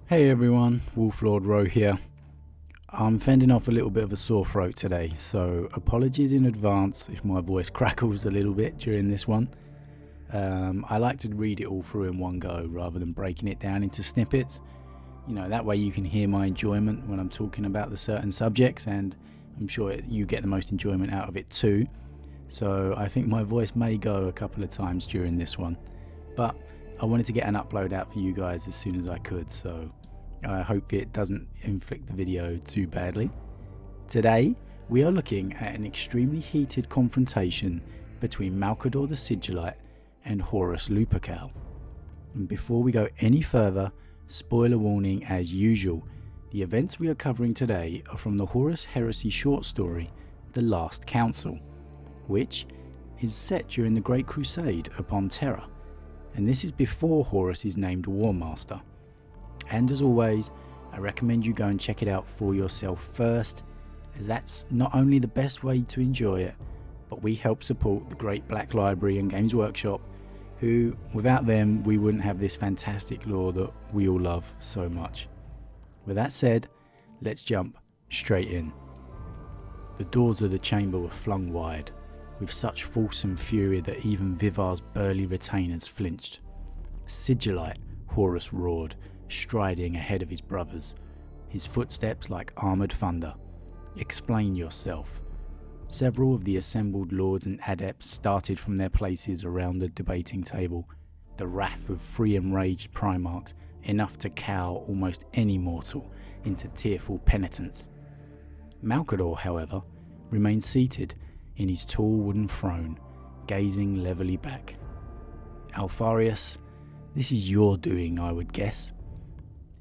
Hey everyone, Lord Rho here. I'm fending off a little bit of a sore throat today, so apologies in advance if my voice crackles a little bit during this one. I like to read it all through in one go rather than breaking it down into snippets. You know, that way you can hear my enjoyment when I'm talking about the certain subjects, and I'm sure you get the most enjoyment out of it too. So I think my voice may go a couple of times during this one, but I wanted to get an upload out for you guys as soon as I could, so I hope it doesn't inflict the video too badly. Today, we are looking at an extremely heated confrontation between Malcador the Sigillite and Horus Lupercal. And before we go any further, spoiler warning as usual, the events we are covering today are from the Horus Heresy short story, The Last Council, which is set during the Great Crusade upon Terra, and this is before Horus is named War Master. And as always, I recommend you go and check it out for yourself first, as that's not only the best way to enjoy it, but we help support the Great Black Library and Games Workshop, who, without them, we wouldn't have this fantastic lore that we all love so much. With that said, let's jump straight in. The doors of the chamber were flung wide, with such force and fury that even Vivar's burly retainers flinched. Sigillite, Horus roared, striding ahead of his brothers, his footsteps like armoured thunder. Explain yourself. Several of the assembled lords and adepts started from their places around the debating table, the wrath of 3 enraged Primarchs enough to cow almost any mortal into tearful penitence. Malcador, however, remained seated in his tall wooden throne, gazing levelly back. Alpharius, this is your doing, I would guess.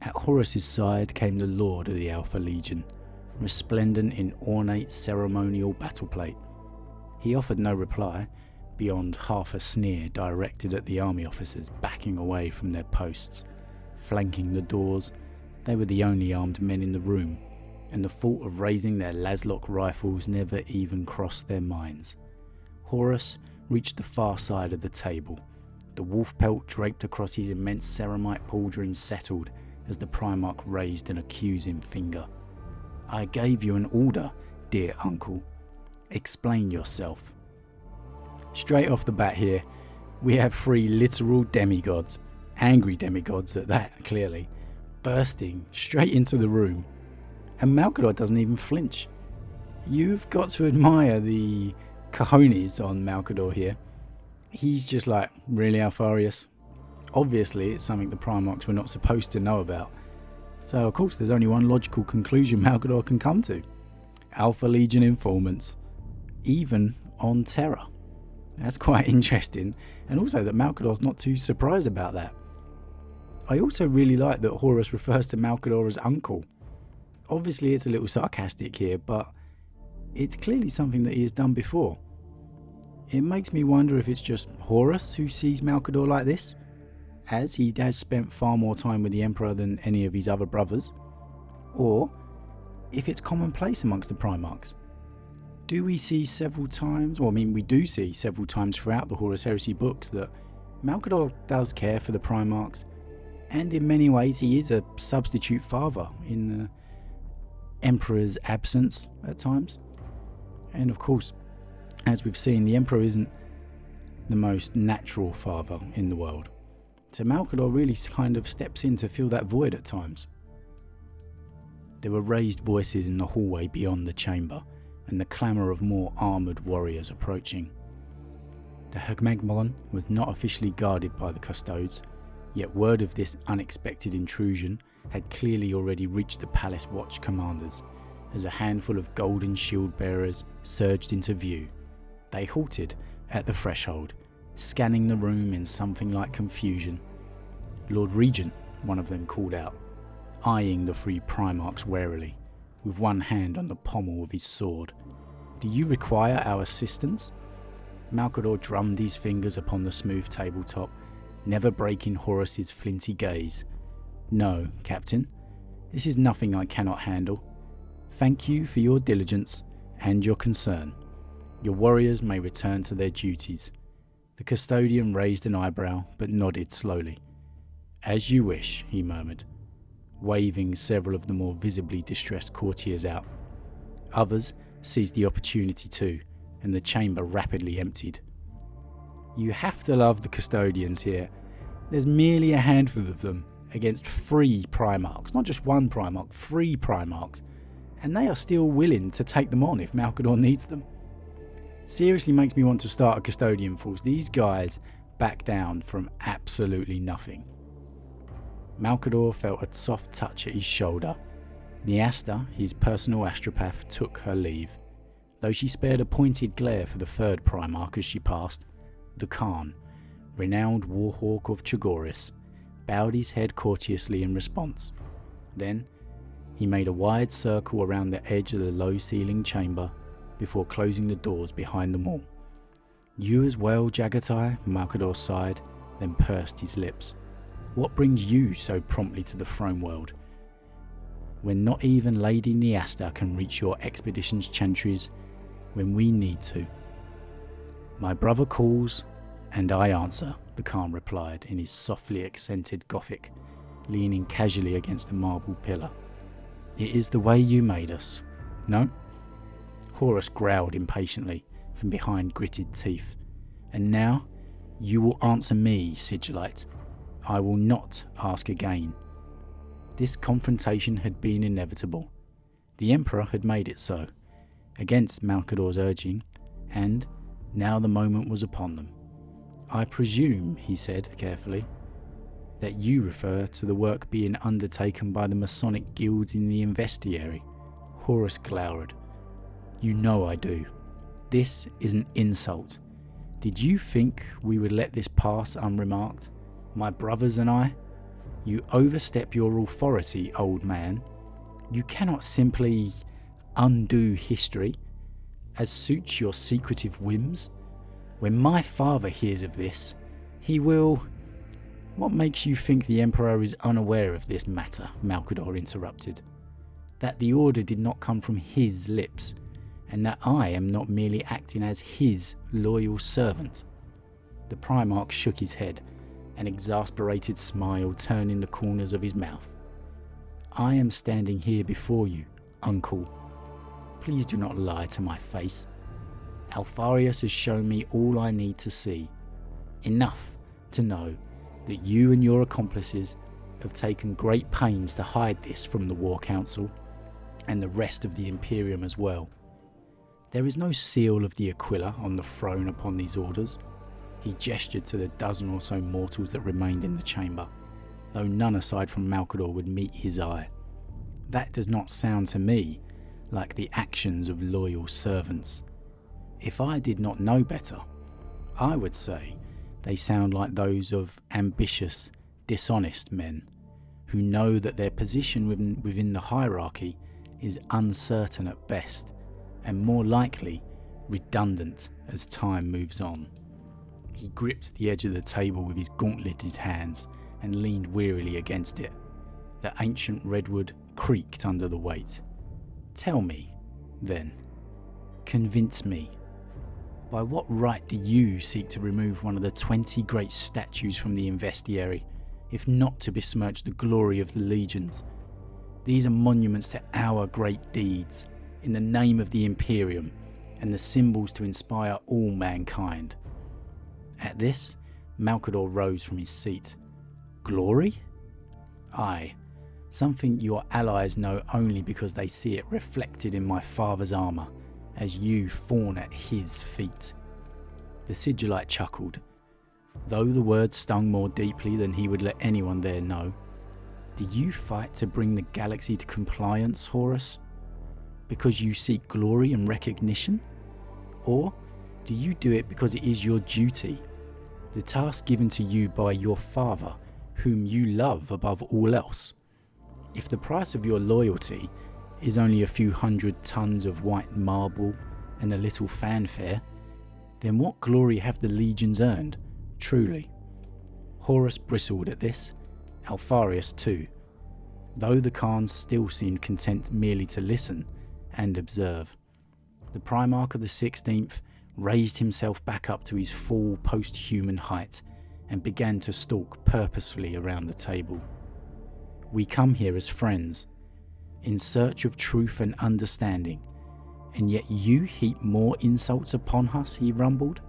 At Horus's side came the Lord of the Alpha Legion, resplendent in ornate ceremonial battleplate. He offered no reply, beyond half a sneer directed at the army officers backing away from their posts. Flanking the doors, they were the only armed men in the room, and the thought of raising their Laslock rifles never even crossed their minds. Horus reached the far side of the table. The wolf pelt draped across his immense ceramite pauldron settled as the Primarch raised an accusing finger. I gave you an order, dear uncle. Explain yourself. Straight off the bat here, we have 3 literal demigods, angry demigods at that clearly, bursting straight into the room. And Malcador doesn't even flinch. You've got to admire the cojones on Malcador here. He's just like, really, Alpharius? Obviously, it's something the Primarchs were not supposed to know about. So, of course, there's only one logical conclusion Malcador can come to. Alpha Legion informants, even on Terra. That's quite interesting, and also that Malcador's not too surprised about that. I also really like that Horus refers to Malcador as uncle. Obviously, it's a little sarcastic here, but it's clearly something that he has done before. It makes me wonder if it's just Horus who sees Malcador like this, as he has spent far more time with the Emperor than any of his other brothers, or if it's commonplace amongst the Primarchs. Do we see several times, we do see several times throughout the Horus Heresy books that Malcador does care for the Primarchs, and in many ways he is a substitute father in the Emperor's absence at times. And of course, as we've seen, the Emperor isn't the most natural father in the world. So Malcador really kind of steps in to fill that void at times. There were raised voices in the hallway beyond the chamber, and the clamour of more armoured warriors approaching. The Hegmegmon was not officially guarded by the Custodes, yet word of this unexpected intrusion had clearly already reached the Palace Watch commanders, as a handful of golden shield bearers surged into view. They halted at the threshold, scanning the room in something like confusion. Lord Regent, one of them called out, eyeing the 3 Primarchs warily, with one hand on the pommel of his sword. Do you require our assistance? Malcador drummed his fingers upon the smooth tabletop, never breaking Horus's flinty gaze. No, Captain, this is nothing I cannot handle. Thank you for your diligence and your concern. Your warriors may return to their duties. The custodian raised an eyebrow, but nodded slowly. As you wish, he murmured. waving several of the more visibly distressed courtiers out. Others seized the opportunity too, and the chamber rapidly emptied. You have to love the custodians here. There's merely a handful of them against 3 Primarchs, not just 1 Primarch, 3 Primarchs, and they are still willing to take them on if Malcador needs them. Seriously makes me want to start a custodian force. These guys back down from absolutely nothing. Malcador felt a soft touch at his shoulder. Neasta, his personal astropath, took her leave, though she spared a pointed glare for the 3rd Primarch as she passed. The Kahn, renowned warhawk of Chagoris, bowed his head courteously in response. Then he made a wide circle around the edge of the low-ceilinged chamber before closing the doors behind them all. "You as well, Jaghatai?" Malcador sighed, then pursed his lips. "What brings you so promptly to the throne world, when not even Lady Neasta can reach your expedition's chantries when we need to?" "My brother calls, and I answer," the Khan replied in his softly accented Gothic, leaning casually against a marble pillar. "It is the way you made us, no?" Horus growled impatiently from behind gritted teeth. "And now you will answer me, Sigillite. I will not ask again." This confrontation had been inevitable. The Emperor had made it so, against Malcador's urging, and now the moment was upon them. "I presume," he said carefully, "that you refer to the work being undertaken by the Masonic guilds in the Investiary." Horus glowered. "You know I do. This is an insult. Did you think we would let this pass unremarked? My brothers and I? You overstep your authority, old man. You cannot simply undo history as suits your secretive whims. When my father hears of this, he will..." "What makes you think the Emperor is unaware of this matter?" Malcador interrupted. "That the order did not come from his lips, and that I am not merely acting as his loyal servant." The Primarch shook his head, an exasperated smile turning the corners of his mouth. "I am standing here before you, uncle. Please do not lie to my face. Alpharius has shown me all I need to see. Enough to know that you and your accomplices have taken great pains to hide this from the War Council, and the rest of the Imperium as well. There is no seal of the Aquila on the throne upon these orders." He gestured to the dozen or so mortals that remained in the chamber, though none aside from Malcador would meet his eye. "That does not sound to me like the actions of loyal servants. If I did not know better, I would say they sound like those of ambitious, dishonest men, who know that their position within the hierarchy is uncertain at best, and more likely redundant as time moves on." He gripped the edge of the table with his gauntleted hands and leaned wearily against it. The ancient redwood creaked under the weight. "Tell me, then, convince me, by what right do you seek to remove one of the 20 great statues from the Investiary, if not to besmirch the glory of the legions? These are monuments to our great deeds, in the name of the Imperium, and the symbols to inspire all mankind." At this, Malcador rose from his seat. "Glory? Aye, something your allies know only because they see it reflected in my father's armour, as you fawn at his feet." The Sigillite chuckled, though the words stung more deeply than he would let anyone there know. "Do you fight to bring the galaxy to compliance, Horus? Because you seek glory and recognition? Or do you do it because it is your duty, the task given to you by your father, whom you love above all else? If the price of your loyalty is only a few 100 tons of white marble and a little fanfare, then what glory have the legions earned, truly?" Horus bristled at this, Alpharius too, though the Khans still seemed content merely to listen and observe. The Primarch of the 16th raised himself back up to his full post-human height and began to stalk purposefully around the table. We come here as friends, in search of truth and understanding, and yet you heap more insults upon us," he rumbled,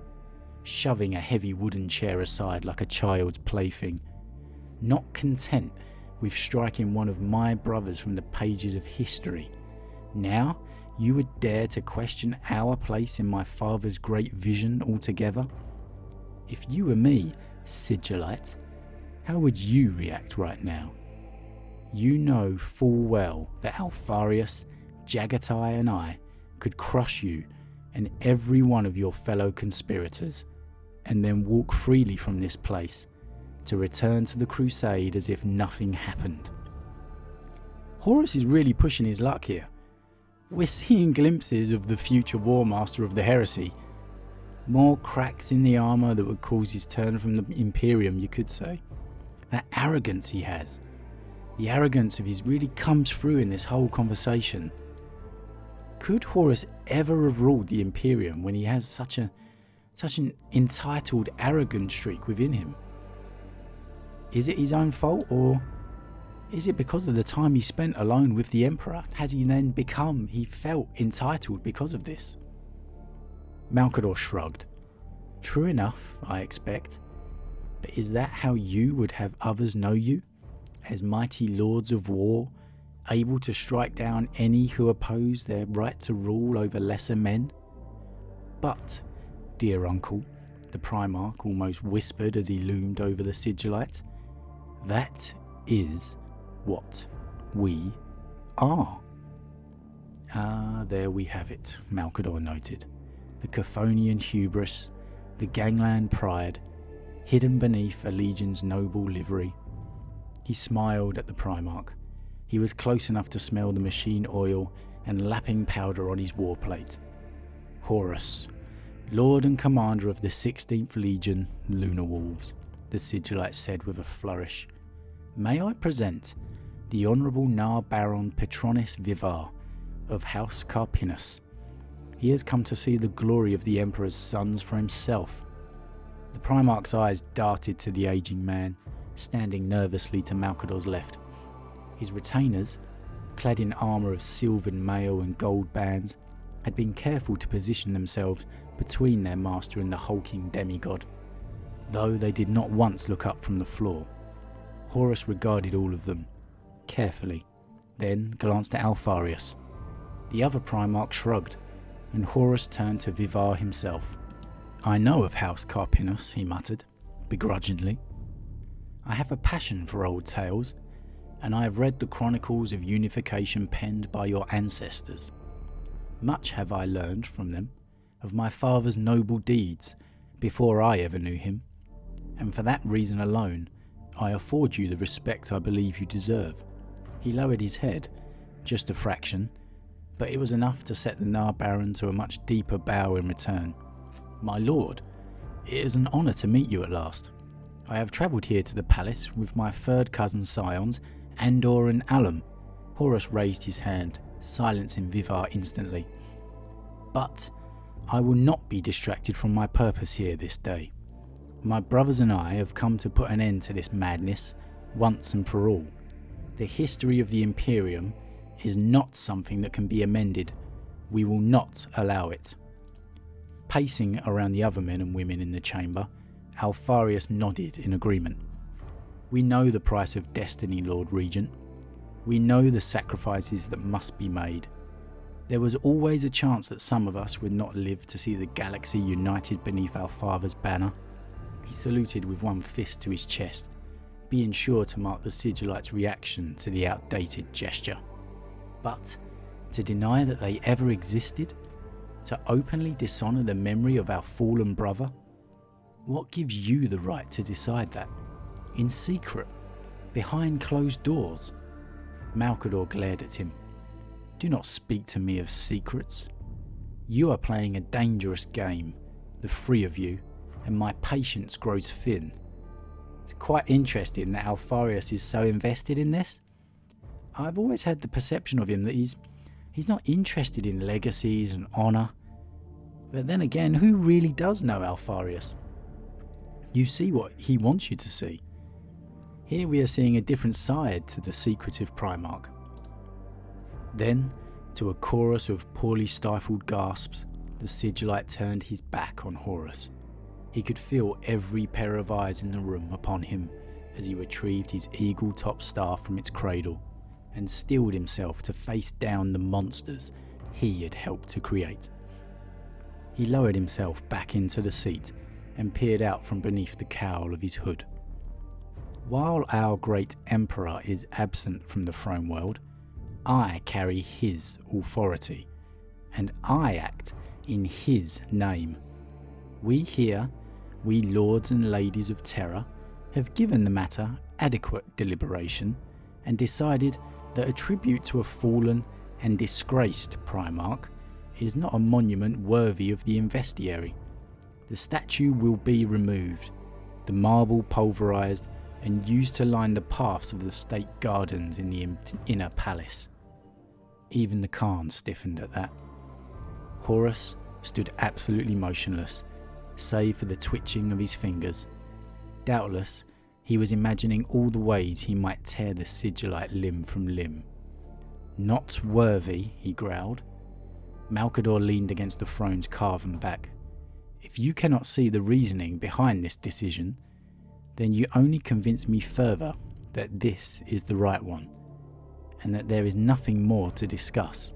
shoving a heavy wooden chair aside like a child's plaything. "Not content with striking one of my brothers from the pages of history, now you would dare to question our place in my father's great vision altogether? If you were me, Sigillite, how would you react right now? You know full well that Alpharius, Jaghatai and I could crush you and every one of your fellow conspirators, and then walk freely from this place to return to the crusade as if nothing happened." Horus is really pushing his luck here. We're seeing glimpses of the future War Master of the heresy. More cracks in the armour that would cause his turn from the Imperium, you could say. That arrogance he has. The arrogance of his really comes through in this whole conversation. Could Horus ever have ruled the Imperium when he has such an entitled, arrogant streak within him? Is it his own fault, or is it because of the time he spent alone with the Emperor? Has he then he felt entitled because of this? Malcador shrugged. "True enough, I expect. But is that how you would have others know you? As mighty lords of war, able to strike down any who oppose their right to rule over lesser men? But, dear uncle," the Primarch almost whispered as he loomed over the Sigillite, "that is what we are." "Ah, there we have it," Malcador noted. "The Chthonian hubris, the gangland pride, hidden beneath a legion's noble livery." He smiled at the Primarch. He was close enough to smell the machine oil and lapping powder on his warplate. "Horus, Lord and Commander of the 16th Legion, Lunar Wolves," the Sigillite said with a flourish. "May I present the Honourable Nar Baron Petronis Vivar of House Carpinus. He has come to see the glory of the Emperor's sons for himself." The Primarch's eyes darted to the aging man, standing nervously to Malcador's left. His retainers, clad in armour of silvered mail and gold bands, had been careful to position themselves between their master and the hulking demigod, though they did not once look up from the floor. Horus regarded all of them, carefully, then glanced at Alpharius. The other Primarch shrugged, and Horus turned to Vivar himself. "I know of House Carpinus," he muttered, begrudgingly. "I have a passion for old tales, and I have read the chronicles of unification penned by your ancestors. Much have I learned from them, of my father's noble deeds, before I ever knew him, and for that reason alone, I afford you the respect I believe you deserve." He lowered his head, just a fraction, but it was enough to set the Nar Baron to a much deeper bow in return. "My lord, it is an honour to meet you at last. I have travelled here to the palace with my third cousin scions, Andor and Alum." Horus raised his hand, silencing Vivar instantly. "But I will not be distracted from my purpose here this day. My brothers and I have come to put an end to this madness, once and for all. The history of the Imperium is not something that can be amended. We will not allow it." Pacing around the other men and women in the chamber, Alpharius nodded in agreement. "We know the price of destiny, Lord Regent. We know the sacrifices that must be made. There was always a chance that some of us would not live to see the galaxy united beneath our father's banner." He saluted with one fist to his chest, being sure to mark the Sigillite's reaction to the outdated gesture. "But to deny that they ever existed? To openly dishonour the memory of our fallen brother? What gives you the right to decide that? In secret, behind closed doors?" Malcador glared at him. "Do not speak to me of secrets. You are playing a dangerous game, the three of you, and my patience grows thin." It's quite interesting that Alpharius is so invested in this. I've always had the perception of him that he's not interested in legacies and honour. But then again, who really does know Alpharius? You see what he wants you to see. Here we are seeing a different side to the secretive Primarch. Then, to a chorus of poorly stifled gasps, the Sigillite turned his back on Horus. He could feel every pair of eyes in the room upon him as he retrieved his eagle-topped staff from its cradle and steeled himself to face down the monsters he had helped to create. He lowered himself back into the seat and peered out from beneath the cowl of his hood. While our great Emperor is absent from the throne world, I carry his authority, and I act in his name. We here, we lords and ladies of Terra, have given the matter adequate deliberation and decided that a tribute to a fallen and disgraced Primarch is not a monument worthy of the Investiary. The statue will be removed, the marble pulverised and used to line the paths of the state gardens in the inner palace. Even the Kahn stiffened at that. Horus stood absolutely motionless, save for the twitching of his fingers. Doubtless, he was imagining all the ways he might tear the Sigillite limb from limb. Not worthy, he growled. Malcador leaned against the throne's carven back. If you cannot see the reasoning behind this decision, then you only convince me further that this is the right one, and that there is nothing more to discuss.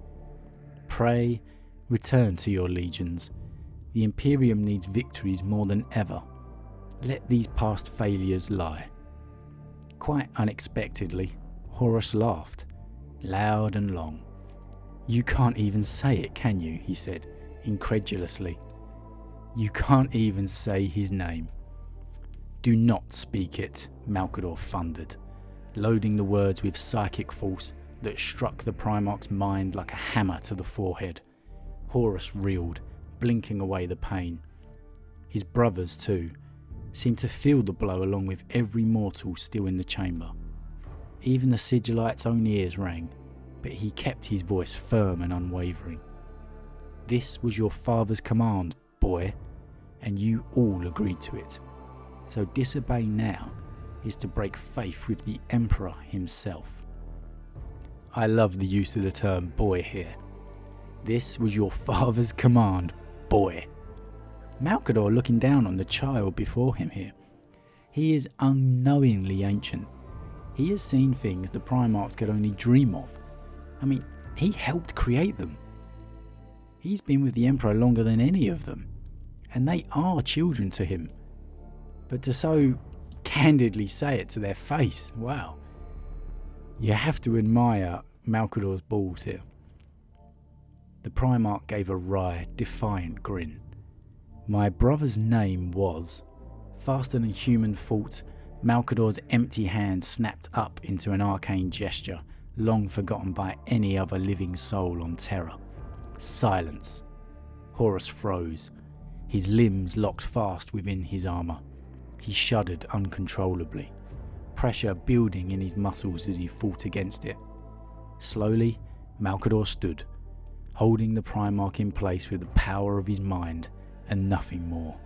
Pray, return to your legions. The Imperium needs victories more than ever. Let these past failures lie. Quite unexpectedly, Horus laughed, loud and long. You can't even say it, can you? He said, incredulously. You can't even say his name. Do not speak it, Malcador thundered, loading the words with psychic force that struck the Primarch's mind like a hammer to the forehead. Horus reeled, blinking away the pain. His brothers, too, seemed to feel the blow along with every mortal still in the chamber. Even the Sigillite's own ears rang, but he kept his voice firm and unwavering. This was your father's command, boy, and you all agreed to it. So disobey now is to break faith with the Emperor himself. I love the use of the term boy here. This was your father's command, boy. Malcador looking down on the child before him here. He is unknowingly ancient. He has seen things the Primarchs could only dream of. I mean, he helped create them. He's been with the Emperor longer than any of them, and they are children to him. But to so candidly say it to their face, wow. You have to admire Malcador's balls here. The Primarch gave a wry, defiant grin. My brother's name was... Faster than human thought, Malcador's empty hand snapped up into an arcane gesture, long forgotten by any other living soul on Terra. Silence. Horus froze, his limbs locked fast within his armour. He shuddered uncontrollably, pressure building in his muscles as he fought against it. Slowly, Malcador stood, holding the Primarch in place with the power of his mind and nothing more.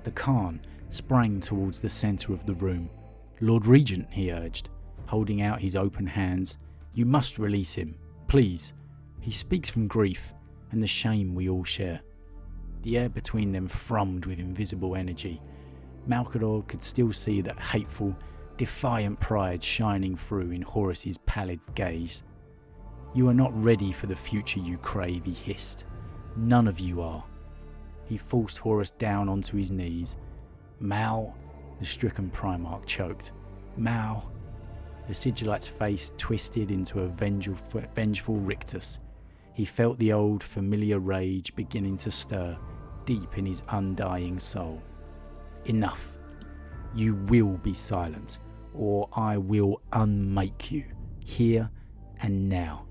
The Kahn sprang towards the centre of the room. Lord Regent, he urged, holding out his open hands. You must release him, please. He speaks from grief and the shame we all share. The air between them thrummed with invisible energy. Malcador could still see that hateful, defiant pride shining through in Horus's pallid gaze. You are not ready for the future you crave, he hissed. None of you are. He forced Horus down onto his knees. Mal, the stricken Primarch choked. Mal. The Sigillite's face twisted into a vengeful rictus. He felt the old familiar rage beginning to stir deep in his undying soul. Enough. You will be silent, or I will unmake you, here and now.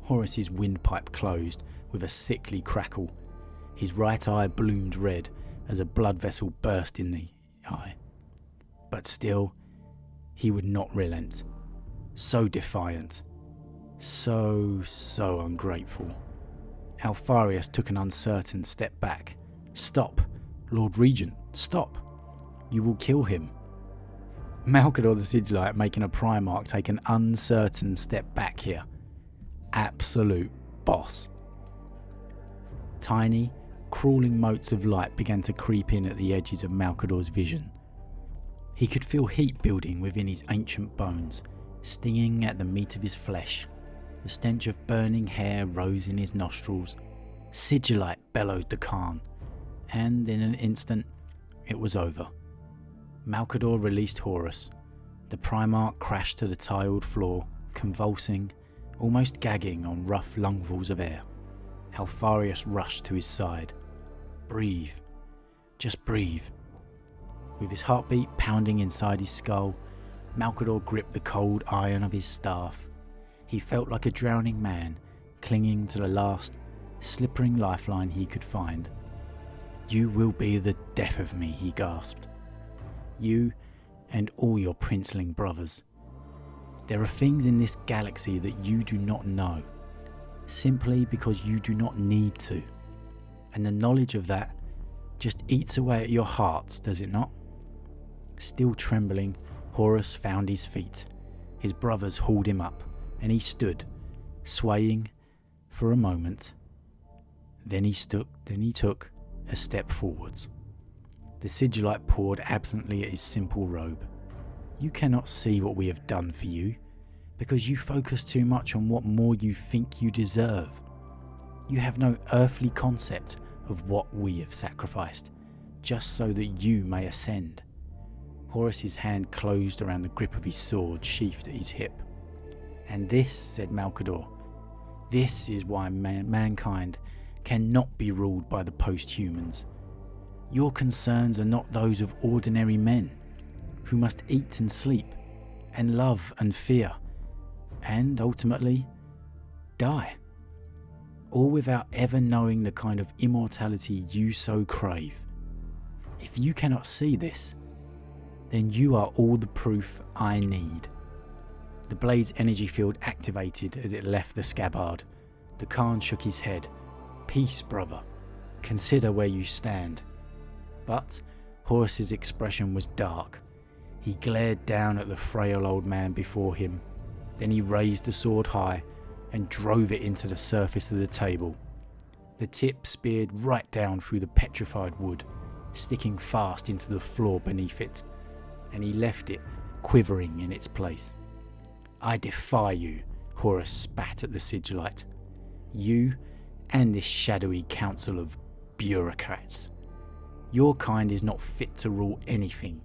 Horus's windpipe closed with a sickly crackle. His right eye bloomed red as a blood vessel burst in the eye. But still, he would not relent. So defiant. So ungrateful. Alpharius took an uncertain step back. Stop, Lord Regent, stop. You will kill him. Malcador the Sigillite making a Primarch take an uncertain step back here. Absolute boss. Tiny, crawling motes of light began to creep in at the edges of Malcador's vision. He could feel heat building within his ancient bones, stinging at the meat of his flesh. The stench of burning hair rose in his nostrils. Sigillite bellowed the Kahn, and in an instant it was over. Malcador released Horus. The Primarch crashed to the tiled floor, convulsing, almost gagging on rough lungfuls of air. Alpharius rushed to his side. Breathe. Just breathe. With his heartbeat pounding inside his skull, Malcador gripped the cold iron of his staff. He felt like a drowning man, clinging to the last, slippering lifeline he could find. "You will be the death of me," he gasped. "You and all your princeling brothers. There are things in this galaxy that you do not know, simply because you do not need to. And the knowledge of that just eats away at your hearts, does it not?" Still trembling, Horus found his feet. His brothers hauled him up, and he stood, swaying for a moment. Then he took a step forwards. The Sigillite pawed absently at his simple robe. "You cannot see what we have done for you, because you focus too much on what more you think you deserve. You have no earthly concept of what we have sacrificed, just so that you may ascend." Horus's hand closed around the grip of his sword sheathed at his hip. "And this," said Malcador, "this is why mankind cannot be ruled by the post-humans. Your concerns are not those of ordinary men, who must eat and sleep, and love and fear, and ultimately die, all without ever knowing the kind of immortality you so crave. If you cannot see this, then you are all the proof I need." The blade's energy field activated as it left the scabbard. The Kahn shook his head. "Peace, brother. Consider where you stand." But Horus's expression was dark. He glared down at the frail old man before him. Then he raised the sword high and drove it into the surface of the table. The tip speared right down through the petrified wood, sticking fast into the floor beneath it, and he left it quivering in its place. "I defy you," Horus spat at the Sigillite. "You and this shadowy council of bureaucrats. Your kind is not fit to rule anything.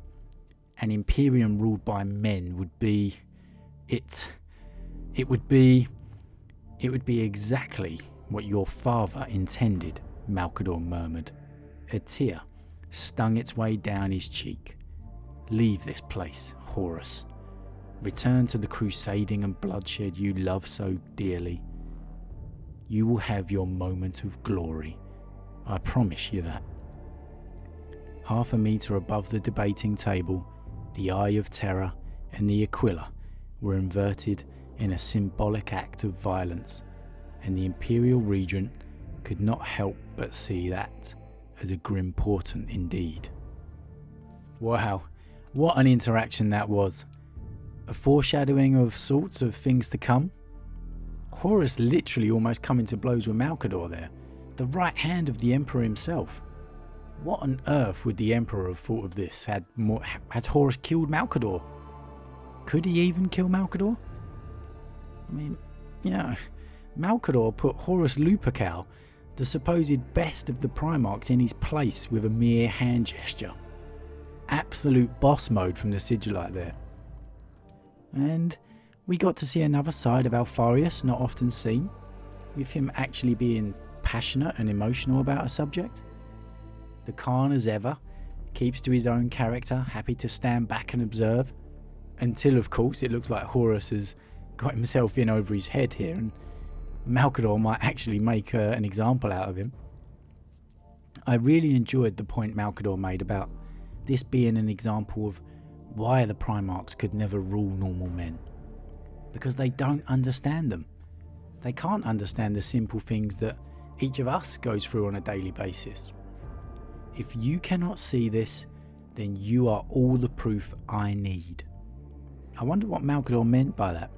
An Imperium ruled by men would be... It would be exactly what your father intended," Malcador murmured. A tear stung its way down his cheek. "Leave this place, Horus. Return to the crusading and bloodshed you love so dearly. You will have your moment of glory. I promise you that." Half a metre above the debating table, the Eye of Terra and the Aquila were inverted in a symbolic act of violence, and the Imperial Regent could not help but see that as a grim portent indeed. Wow, what an interaction that was. A foreshadowing of sorts of things to come. Horus literally almost coming to blows with Malcador there, the right hand of the Emperor himself. What on earth would the Emperor have thought of this had Horus killed Malcador? Could he even kill Malcador? I mean, Malcador put Horus Lupercal, the supposed best of the Primarchs, in his place with a mere hand gesture. Absolute boss mode from the Sigillite there. And we got to see another side of Alpharius not often seen, with him actually being passionate and emotional about a subject. The Kahn, as ever, keeps to his own character, happy to stand back and observe, until of course it looks like Horus has got himself in over his head here, and Malcador might actually make an example out of him. I really enjoyed the point Malcador made about this being an example of why the Primarchs could never rule normal men. Because they don't understand them. They can't understand the simple things that each of us goes through on a daily basis. If you cannot see this, then you are all the proof I need. I wonder what Malcador meant by that.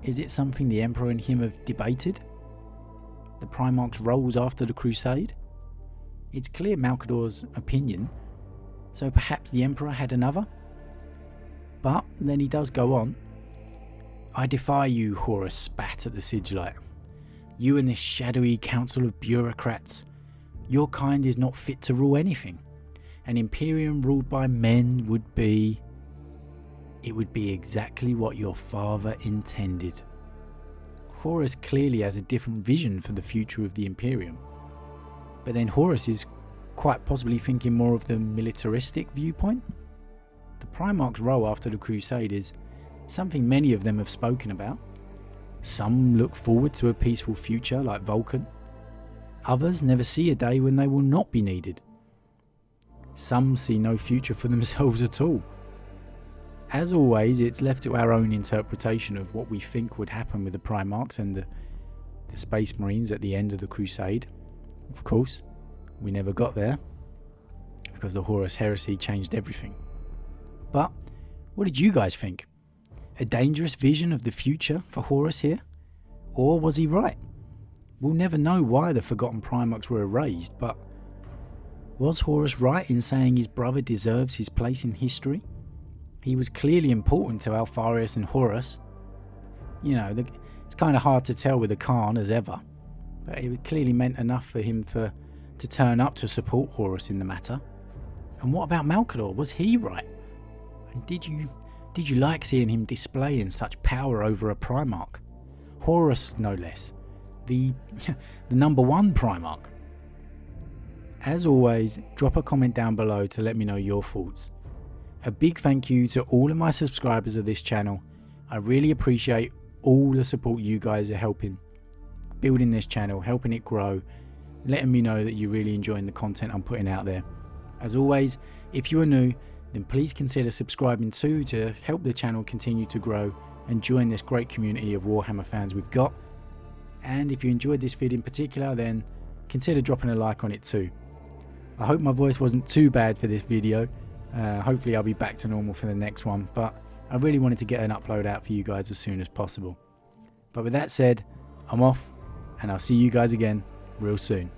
Is it something the Emperor and him have debated? The Primarch's roles after the Crusade? It's clear Malcador's opinion, so perhaps the Emperor had another? But then he does go on. I defy you, Horus spat at the Sigillite. You and this shadowy council of bureaucrats. Your kind is not fit to rule anything. An Imperium ruled by men would be... It would be exactly what your father intended. Horus clearly has a different vision for the future of the Imperium. But then Horus is quite possibly thinking more of the militaristic viewpoint. The Primarch's role after the Crusade is something many of them have spoken about. Some look forward to a peaceful future like Vulcan. Others never see a day when they will not be needed. Some see no future for themselves at all. As always, it's left to our own interpretation of what we think would happen with the Primarchs and the Space Marines at the end of the Crusade. Of course, we never got there, because the Horus heresy changed everything. But, what did you guys think? A dangerous vision of the future for Horus here? Or was he right? We'll never know why the Forgotten Primarchs were erased, but was Horus right in saying his brother deserves his place in history? He was clearly important to Alpharius and Horus. You know, it's kind of hard to tell with the Kahn as ever, but it clearly meant enough for him to turn up to support Horus in the matter. And what about Malcador? Was he right? And did you like seeing him displaying such power over a Primarch? Horus, no less. The number one Primarch. As always, drop a comment down below to let me know your thoughts. A big thank you to all of my subscribers of this channel. I really appreciate all the support you guys are helping building this channel, helping it grow, letting me know that you're really enjoying the content I'm putting out there. As always, if you are new, then please consider subscribing too to help the channel continue to grow and join this great community of Warhammer fans we've got. And if you enjoyed this vid in particular, then consider dropping a like on it too. I hope my voice wasn't too bad for this video. Hopefully I'll be back to normal for the next one, but I really wanted to get an upload out for you guys as soon as possible. But with that said, I'm off, and I'll see you guys again real soon.